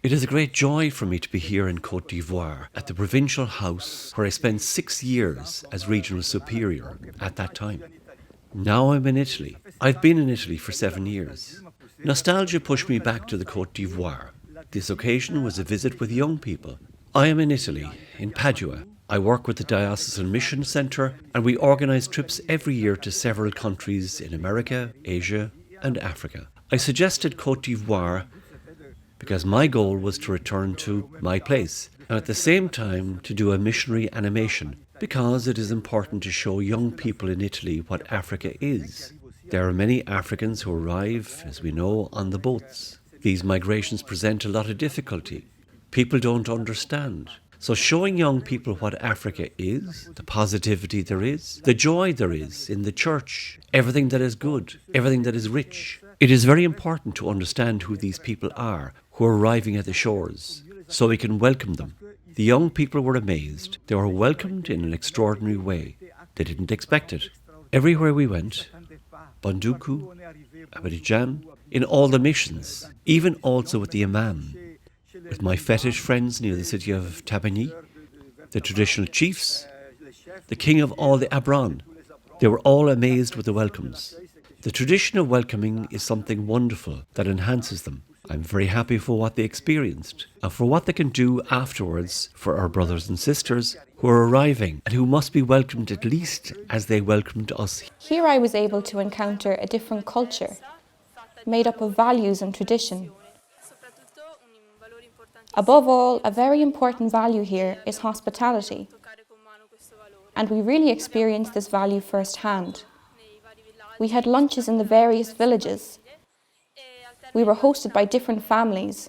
It is a great joy for me to be here in Côte d'Ivoire at the provincial house where I spent 6 years as regional superior at that time. Now I'm in Italy. I've been in Italy for 7 years. Nostalgia pushed me back to the Côte d'Ivoire. This occasion was a visit with young people. I am in Italy, in Padua. I work with the Diocesan Mission Centre and we organise trips every year to several countries in America, Asia and Africa. I suggested Côte d'Ivoire because my goal was to return to my place and at the same time to do a missionary animation because it is important to show young people in Italy what Africa is. There are many Africans who arrive, as we know, on the boats. These migrations present a lot of difficulty. People don't understand. So showing young people what Africa is, the positivity there is, the joy there is in the church, everything that is good, everything that is rich. It is very important to understand who these people are who are arriving at the shores, so we can welcome them. The young people were amazed. They were welcomed in an extraordinary way. They didn't expect it. Everywhere we went, Bonduku, Abidjan, in all the missions, even also with the imam, with my fetish friends near the city of Tabagny, the traditional chiefs, the king of all the Abron. They were all amazed with the welcomes. The tradition of welcoming is something wonderful that enhances them. I'm very happy for what they experienced and for what they can do afterwards for our brothers and sisters who are arriving and who must be welcomed at least as they welcomed us. Here I was able to encounter a different culture, made up of values and tradition. Above all, a very important value here is hospitality. And we really experienced this value firsthand. We had lunches in the various villages. We were hosted by different families.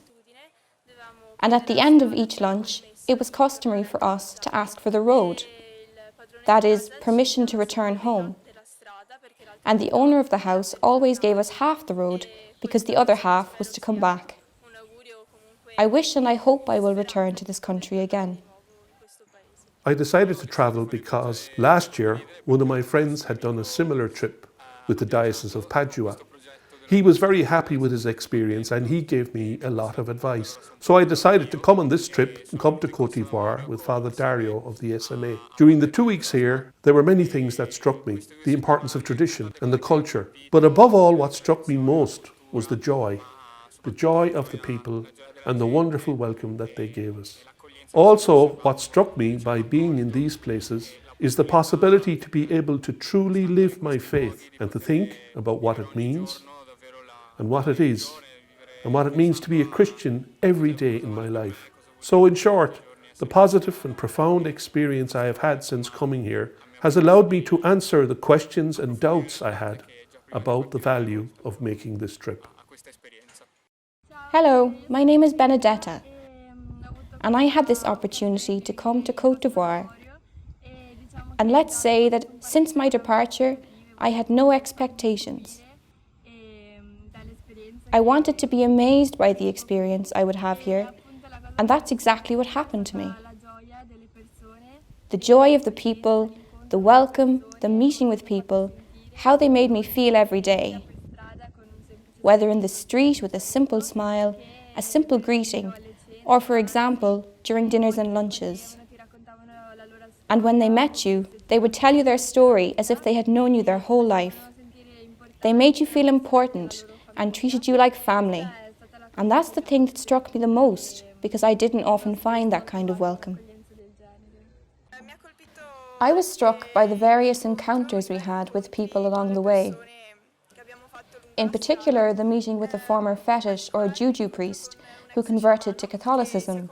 And at the end of each lunch, it was customary for us to ask for the road, that is, permission to return home. And the owner of the house always gave us half the road because the other half was to come back. I wish and I hope I will return to this country again. I decided to travel because last year one of my friends had done a similar trip with the Diocese of Padua. He was very happy with his experience and he gave me a lot of advice. So I decided to come on this trip and come to Côte d'Ivoire with Father Dario of the SMA. During the 2 weeks here, there were many things that struck me. The importance of tradition and the culture. But above all, what struck me most was the joy of the people and the wonderful welcome that they gave us. Also, what struck me by being in these places is the possibility to be able to truly live my faith and to think about what it means and what it is and what it means to be a Christian every day in my life. So in short, the positive and profound experience I have had since coming here has allowed me to answer the questions and doubts I had about the value of making this trip. Hello, my name is Benedetta, and I had this opportunity to come to Côte d'Ivoire. And let's say that since my departure, I had no expectations. I wanted to be amazed by the experience I would have here, and that's exactly what happened to me. The joy of the people, the welcome, the meeting with people, how they made me feel every day. Whether in the street with a simple smile, a simple greeting, or for example, during dinners and lunches. And when they met you, they would tell you their story as if they had known you their whole life. They made you feel important and treated you like family. And that's the thing that struck me the most, because I didn't often find that kind of welcome. I was struck by the various encounters we had with people along the way. In particular, the meeting with a former fetish or juju priest who converted to Catholicism.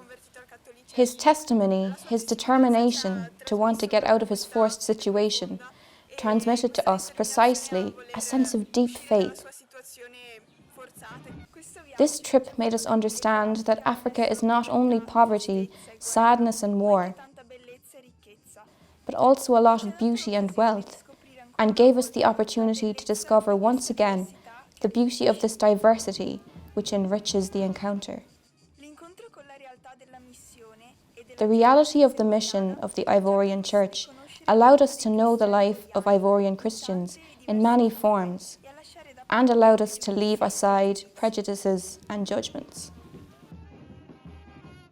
His testimony, his determination to want to get out of his forced situation, transmitted to us precisely a sense of deep faith. This trip made us understand that Africa is not only poverty, sadness and war, but also a lot of beauty and wealth, and gave us the opportunity to discover once again the beauty of this diversity which enriches the encounter. The reality of the mission of the Ivorian Church allowed us to know the life of Ivorian Christians in many forms, and allowed us to leave aside prejudices and judgments.